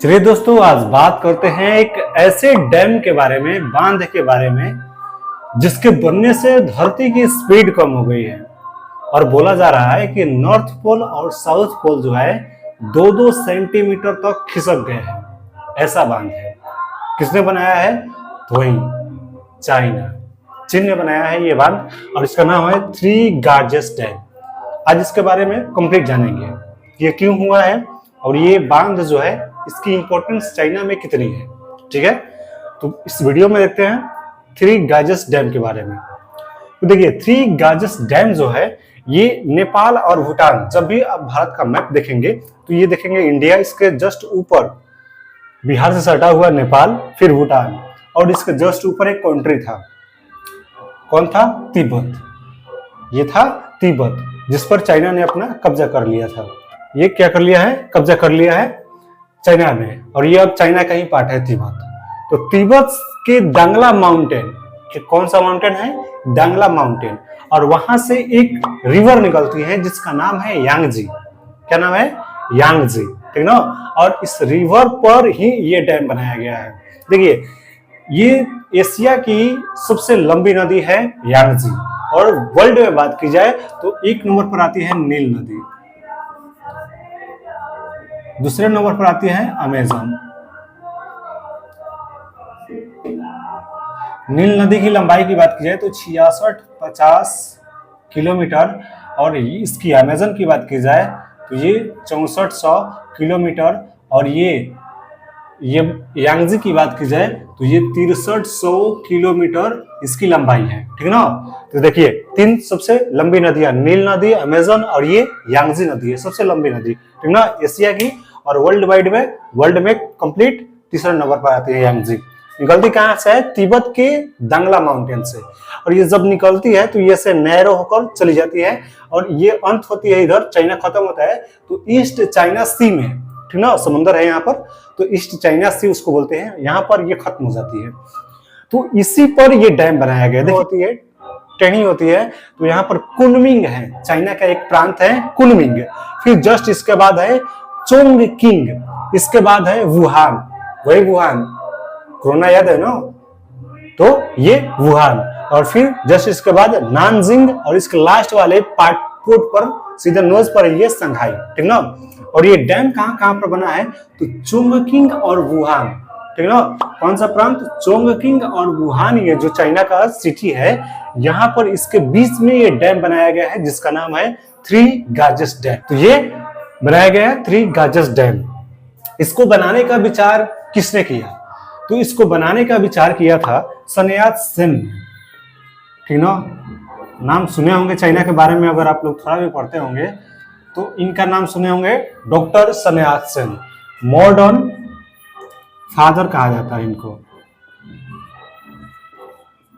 चलिए दोस्तों, आज बात करते हैं एक ऐसे डैम के बारे में, बांध के बारे में, जिसके बनने से धरती की स्पीड कम हो गई है। और बोला जा रहा है कि नॉर्थ पोल और साउथ पोल जो है 2-2 सेंटीमीटर तक खिसक गए हैं। ऐसा बांध है। किसने बनाया है? तो वही चाइना, चीन ने बनाया है ये बांध, और इसका नाम है थ्री गार्जेस डैम। आज इसके बारे में कंप्लीट जानेंगे, ये क्यों हुआ है और ये बांध जो है इसकी इंपॉर्टेंस चाइना में कितनी है। ठीक है, तो इस वीडियो में देखते हैं थ्री गार्जेस डैम के बारे में। तो देखिए, थ्री गार्जेस डैम जो है ये नेपाल और भूटान, जब भी आप भारत का मैप देखेंगे तो ये देखेंगे इंडिया, इसके जस्ट ऊपर बिहार से सटा हुआ नेपाल, फिर भूटान, और इसके जस्ट ऊपर एक कंट्री था। कौन था? तिब्बत। ये था तिब्बत, जिस पर चाइना ने अपना कब्जा कर लिया था। ये क्या कर लिया है? कब्जा कर लिया है चाइना ने, और ये अब चाइना का ही पार्ट है तिब्बत। तो तिब्बत के दांगला माउंटेन, कौन सा माउंटेन है? दांगला माउंटेन, और वहां से एक रिवर निकलती है जिसका नाम है यांगजी। क्या नाम है? यांगजी, ठीक ना। और इस रिवर पर ही ये डैम बनाया गया है। देखिए, ये एशिया की सबसे लंबी नदी है यांगजी, और वर्ल्ड में बात की जाए तो 1 नंबर पर आती है नील नदी, दूसरे नंबर पर आती है अमेज़न। नील नदी की लंबाई की बात की जाए तो 66-50 किलोमीटर, और इसकी अमेज़न की बात की जाए तो ये 6400 किलोमीटर, और ये यांगजी की बात की जाए तो ये 6300 किलोमीटर इसकी लंबाई है। ठीक ना। तो देखिए, 3 सबसे लंबी नदियां, नील नदी, अमेज़न और ये यांगजी नदी है सबसे लंबी नदी, ठीक ना, एशिया की। और वर्ल्ड में कंप्लीट तीसरे नंबर पर आती है यांगजी। निकलती कहाँ से है? तिब्बत के दांगला माउंटेन से, और ये जब निकलती है तो ये से नैरो होकर चली जाती है, और ये अंत होती है इधर, चाइना खत्म होता है तो ईस्ट चाइना सी में, ठीक ना, समुद्र है यहाँ पर, तो ईस्ट चाइना सी उसको बोलते हैं, यहाँ पर ये खत्म हो जाती है। तो इसी पर ये डैम बनाया गया होती है, टेढ़ी होती है। तो यहाँ पर कुनमिंग है, चाइना का एक प्रांत है कुनमिंग, फिर जस्ट इसके बाद है चोंगकिंग, इसके बाद है वुहान, वही वुहान, कोरोना याद है ना, तो ये वुहान, और फिर जस्ट इसके बाद नानजिंग, और इसके लास्ट वाले पोर्ट पर सीधा नोज पर ये संघाई, ठीक ना। और ये डैम कहाँ पर बना है? तो चोंगकिंग और वुहान, ठीक ना। कौन सा प्रांत? चोंगकिंग और वुहान, ये जो चाइना का सिटी है, यहाँ पर इसके बीच में ये डैम बनाया गया है जिसका नाम है थ्री गार्जेस डैम। तो ये बनाया गया है थ्री गार्जेस डैम। इसको बनाने का विचार किसने किया? तो इसको बनाने का विचार किया था सन यात सेन, ठीक ना। नाम सुने होंगे चाइना के बारे में, अगर आप लोग थोड़ा भी पढ़ते होंगे तो इनका नाम सुने होंगे, डॉक्टर सन यात सेन। मॉडर्न फादर कहा जाता है इनको,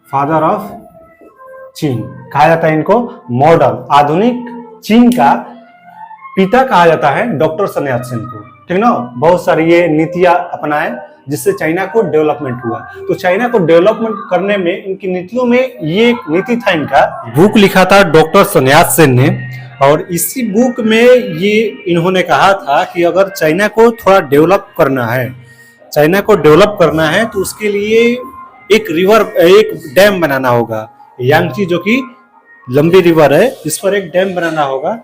फादर ऑफ चीन कहा जाता है इनको, मॉडर्न आधुनिक चीन का पिता कहा जाता है डॉक्टर सन यात सेन को, ठीक ना। बहुत सारी ये नीतियां अपनाए जिससे चाइना को डेवलपमेंट हुआ। तो चाइना को डेवलपमेंट करने में इनकी नीतियों में ये एक नीति था, इनका बुक लिखा था डॉक्टर सन यात सेन ने, और इसी बुक में ये इन्होंने कहा था कि अगर चाइना को थोड़ा डेवलप करना है, चाइना को डेवलप करना है तो उसके लिए एक डैम बनाना होगा, यांगजी जो कि लंबी रिवर है, इस पर एक डैम बनाना होगा,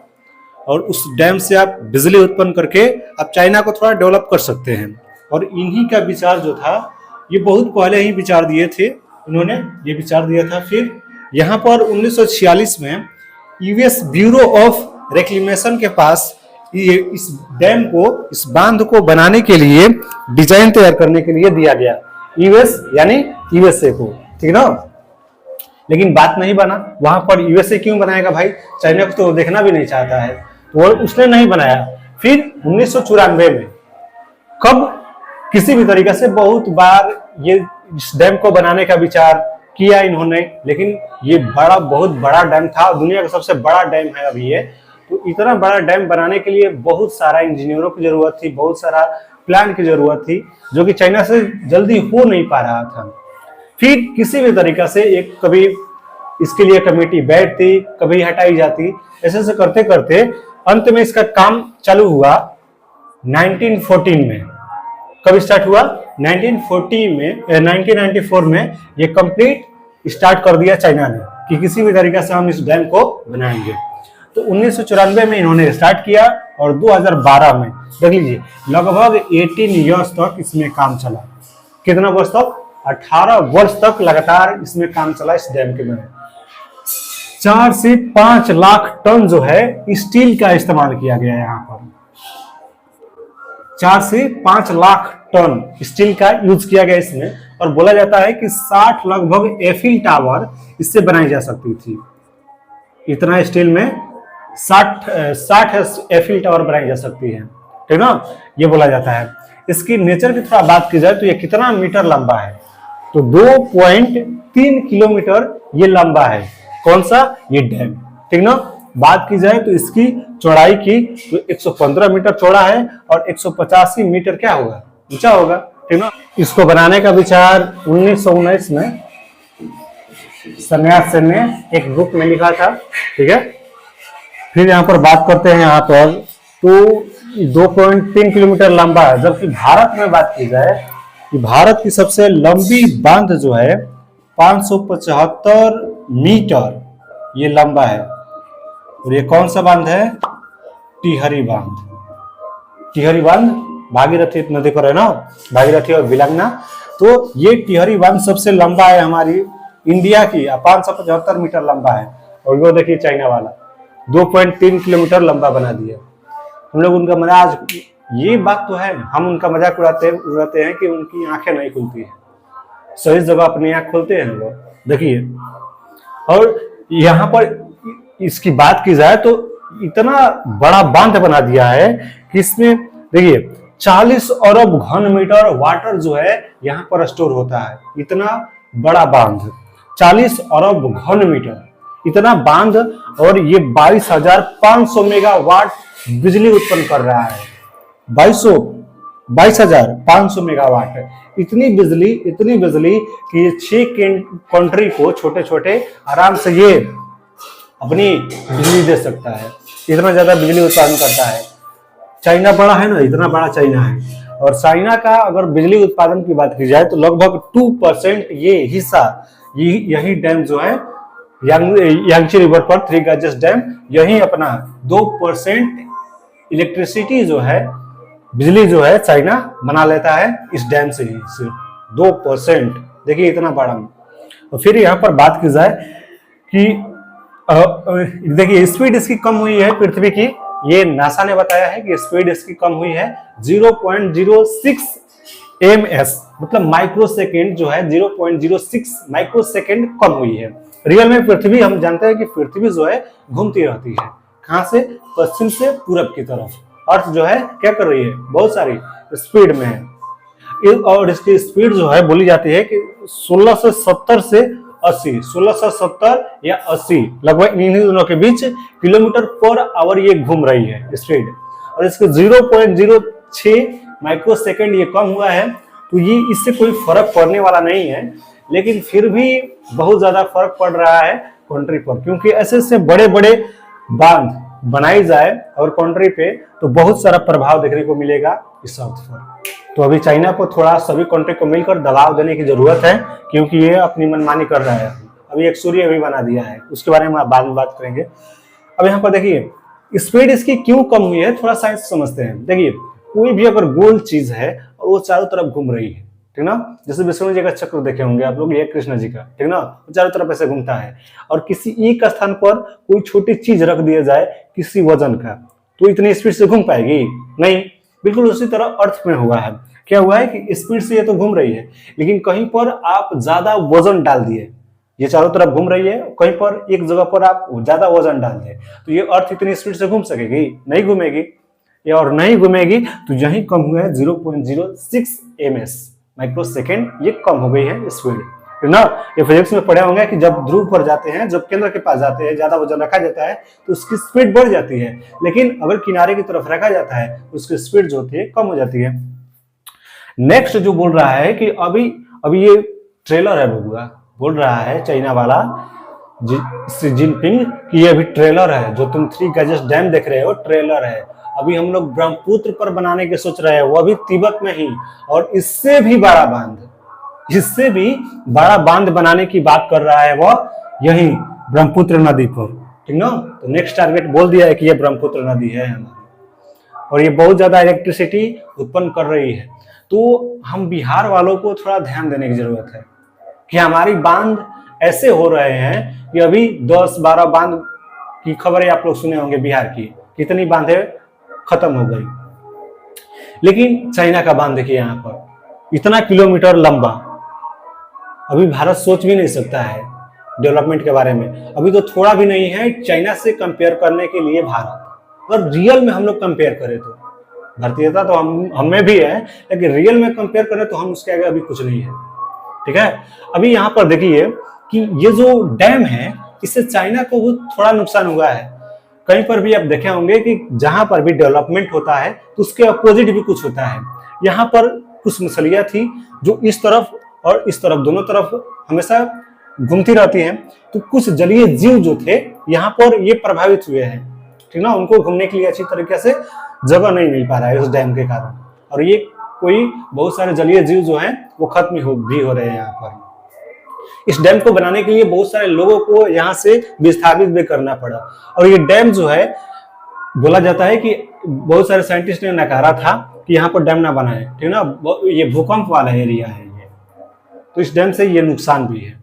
और उस डैम से आप बिजली उत्पन्न करके आप चाइना को थोड़ा डेवलप कर सकते हैं। और इन्हीं का विचार जो था, ये बहुत पहले ही विचार दिए थे इन्होंने, ये विचार दिया था। फिर यहाँ पर 1946 में यूएस ब्यूरो ऑफ रिक्लेमेशन के पास ये इस डैम को, इस बांध को बनाने के लिए डिजाइन तैयार करने के लिए दिया गया, यूएस यानी यूएसए को, ठीक ना। लेकिन बात नहीं बना। वहां पर यूएसए क्यों बनाएगा भाई? चाइना को तो देखना भी नहीं चाहता है, तो उसने नहीं बनाया। फिर 1994 में, कब किसी भी तरीके से बहुत बार ये इस डैम को बनाने का विचार किया इन्होंने, लेकिन ये बहुत बड़ा डैम था, दुनिया का सबसे बड़ा डैम है अभी ये। तो इतना बड़ा डैम बनाने के लिए बहुत सारा इंजीनियरों की जरूरत थी, बहुत सारा प्लान की जरूरत थी, जो कि चाइना से जल्दी हो नहीं पा रहा था। फिर किसी भी तरीका से एक, कभी इसके लिए कमेटी बैठती, कभी हटाई जाती, ऐसे करते करते अंत में इसका काम चालू हुआ 1914 में। कब स्टार्ट हुआ? 1940 में 1994 में ये कंप्लीट स्टार्ट कर दिया चाइना ने कि किसी भी तरीके से हम इस डैम को बनाएंगे। तो 1994 में इन्होंने स्टार्ट किया और 2012 में देख लीजिए लगभग 18 ईयर्स तक इसमें काम चला। कितना वर्ष तक? 18 वर्ष तक लगातार इसमें काम चला इस डैम के में। 4 से 5 लाख टन जो है स्टील का इस्तेमाल किया गया है यहाँ पर। 4 से 5 लाख टन स्टील का यूज किया गया इसमें, और बोला जाता है कि 60 लगभग एफिल टावर इससे बनाई जा सकती थी। इतना स्टील में 60 एफिल टावर बनाई जा सकती है, ठीक ना, ये बोला जाता है। इसकी नेचर की थोड़ा बात की जाए तो ये कितना मीटर लंबा है? तो 2.3 किलोमीटर ये लंबा है। कौन सा? ये डैम, ठीक ना। बात की जाए तो इसकी चौड़ाई की तो 115 मीटर चौड़ा है और 185 मीटर क्या होगा? ऊंचा होगा, ठीक ना। इसको बनाने का विचार 1919 में सन्यास सेन ने एक बुक में लिखा था, ठीक है। फिर यहाँ पर बात करते हैं यहाँ पर तो 2.3 किलोमीटर लंबा है। जबकि भारत में बात की जाए कि भारत की सबसे लंबी बांध जो है 575 मीटर ये लंबा है। और ये कौन सा बांध है? टिहरी बांध। टिहरी बांध भागीरथी नदी पर है ना, भागीरथी और बिलंगना। तो ये टिहरी बांध सबसे लंबा है हमारी इंडिया की, 575 मीटर लंबा है। और वो देखिए चाइना वाला 2.3 किलोमीटर लंबा बना दिया। हम लोग उनका मजाक, ये बात तो है, हम उनका मजाक उड़ाते हैं कि उनकी आंखें नहीं खुलती है। सही जगह अपनी आंख खोलते हैं हम लोग, देखिए। और यहाँ पर इसकी बात की जाए तो इतना बड़ा बांध बना दिया है कि इसमें देखिए 40 अरब घन मीटर वाटर जो है यहाँ पर स्टोर होता है। इतना बड़ा बांध 40 अरब घन मीटर, इतना बांध, और ये 22,500 मेगावाट बिजली उत्पन्न कर रहा है। 22,500 मेगावाट। इतनी बिजली कि ये 6 कंट्री को छोटे छोटे आराम से ये अपनी बिजली दे सकता है। इतना ज्यादा बिजली उत्पादन करता है। चाइना बड़ा है ना, इतना बड़ा चाइना है। और चाइना का अगर बिजली उत्पादन की बात की जाए तो लगभग 2% ये हिस्सा यही डैम जो है यांगची रिवर पर 3 गजेस डैम, यही अपना 2% इलेक्ट्रिसिटी जो है, बिजली जो है चाइना बना लेता है इस डैम से ही, सिर्फ 2%। देखिए इतना बड़ा। और फिर यहाँ पर बात की जाए कि देखिए स्पीड इसकी कम हुई है पृथ्वी की। ये नासा ने बताया है कि स्पीड इसकी कम हुई है 0.06 ms, मतलब माइक्रो सेकेंड जो है 0.06 माइक्रो सेकेंड कम हुई है। रियल में पृथ्वी, हम जानते हैं कि पृथ्वी जो है घूमती रहती है। कहां से? पश्चिम से पूरब की तरफ। अर्थ जो है क्या कर रही है? बहुत सारी स्पीड में है। और इसकी स्पीड जो है बोली जाती है कि 1670 से 80, 1670 या 80 लगभग इन्हीं दोनों के बीच किलोमीटर पर आवर ये घूम रही है स्पीड। और इसके 0.06 माइक्रो सेकेंड ये कम हुआ है। तो ये इससे कोई फर्क पड़ने वाला नहीं है, लेकिन फिर भी बहुत ज्यादा फर्क पड़ रहा है कंट्री पर, क्योंकि ऐसे बड़े बड़े बांध बनाई जाए और कंट्री पे तो बहुत सारा प्रभाव देखने को मिलेगा इस अर्थ पर। तो अभी चाइना को थोड़ा सभी कंट्री को मिलकर दबाव देने की जरूरत है, क्योंकि ये अपनी मनमानी कर रहा है। अभी एक सूर्य भी बना दिया है, उसके बारे में बाद में बात करेंगे। अब यहाँ पर देखिए स्पीड इसकी क्यों कम हुई है, थोड़ा साइंस समझते हैं। देखिए कोई भी अगर गोल चीज है और वो चारों तरफ घूम रही है, ठीक ना, जैसे विष्णु जी का चक्र देखे होंगे आप लोग, ये कृष्ण जी का, ठीक ना, वो चारों तरफ ऐसे घूमता है। और किसी एक स्थान पर कोई छोटी चीज रख दिया जाए किसी वजन का, तो इतनी स्पीड से घूम पाएगी नहीं। बिल्कुल उसी तरह अर्थ में हुआ है। क्या हुआ है कि स्पीड से ये तो घूम रही है, लेकिन कहीं पर आप ज्यादा वजन डाल दिए, ये चारों तरफ घूम रही है, कहीं पर एक जगह पर आप ज्यादा वजन डाल दें तो ये अर्थ इतनी स्पीड से घूम सकेगी? नहीं घूमेगी। और नहीं घूमेगी तो यही कम हुआ है 0.06 ms माइक्रो सेकेंड, ये कम हो गई है स्पीड, है ना। ये फिजिक्स में पढ़े होंगे कि जब ध्रुव पर जाते हैं, जब केंद्र के पास जाते हैं, ज्यादा वजन रखा जाता है तो उसकी स्पीड बढ़ जाती है, लेकिन अगर किनारे की तरफ रखा जाता है उसकी स्पीड जो होती है कम हो जाती है। नेक्स्ट जो बोल रहा है कि अभी ये ट्रेलर है, बबुआ बोल रहा है चाइना वाला शी जिनपिंग कि ये अभी ट्रेलर है, जो तुम 3 गजेस डैम देख रहे हो ट्रेलर है। अभी हम लोग ब्रह्मपुत्र पर बनाने के सोच रहे हैं, वो भी तिब्बत में ही, और इससे भी बड़ा बांध बनाने की बात कर रहा है वो यही ब्रह्मपुत्र नदी पर, ठीक ना। तो नेक्स्ट टारगेट बोल दिया है कि ये ब्रह्मपुत्र नदी है हमारी, और ये बहुत ज्यादा इलेक्ट्रिसिटी उत्पन्न कर रही है। तो हम बिहार वालों को थोड़ा ध्यान देने की जरूरत है कि हमारी बांध ऐसे हो रहे हैं कि अभी 10-12 बांध की खबरें आप लोग सुने होंगे बिहार की, कितनी बांधे खत्म हो गई। लेकिन चाइना का बांध देखिए यहाँ पर इतना किलोमीटर लंबा, अभी भारत सोच भी नहीं सकता है डेवलपमेंट के बारे में, अभी तो थोड़ा भी नहीं है चाइना से कंपेयर करने के लिए भारत। अगर रियल में हम लोग कंपेयर करें तो भारतीयता तो हमें भी है, लेकिन रियल में कंपेयर करें तो हम उसके आगे अभी कुछ नहीं है, ठीक है। अभी यहाँ पर देखिए कि ये जो डैम है इससे चाइना को थोड़ा नुकसान हुआ है। कहीं पर भी आप देखे होंगे कि जहां पर भी डेवलपमेंट होता है तो उसके अपोजिट भी कुछ होता है। यहाँ पर कुछ मछलियां थी जो इस तरफ और इस तरफ दोनों तरफ हमेशा घूमती रहती हैं, तो कुछ जलीय जीव जो थे यहाँ पर ये प्रभावित हुए हैं, ठीक ना। उनको घूमने के लिए अच्छी तरीके से जगह नहीं मिल पा रहा है उस डैम के कारण, और ये कोई बहुत सारे जलीय जीव जो हैं वो खत्म भी हो रहे हैं यहाँ पर। इस डैम को बनाने के लिए बहुत सारे लोगों को यहाँ से विस्थापित भी करना पड़ा, और ये डैम जो है बोला जाता है कि बहुत सारे साइंटिस्ट ने नकारा था कि यहाँ पर डैम ना बनाए, ठीक ना, ये भूकंप वाला एरिया है ये, तो इस डैम से ये नुकसान भी है।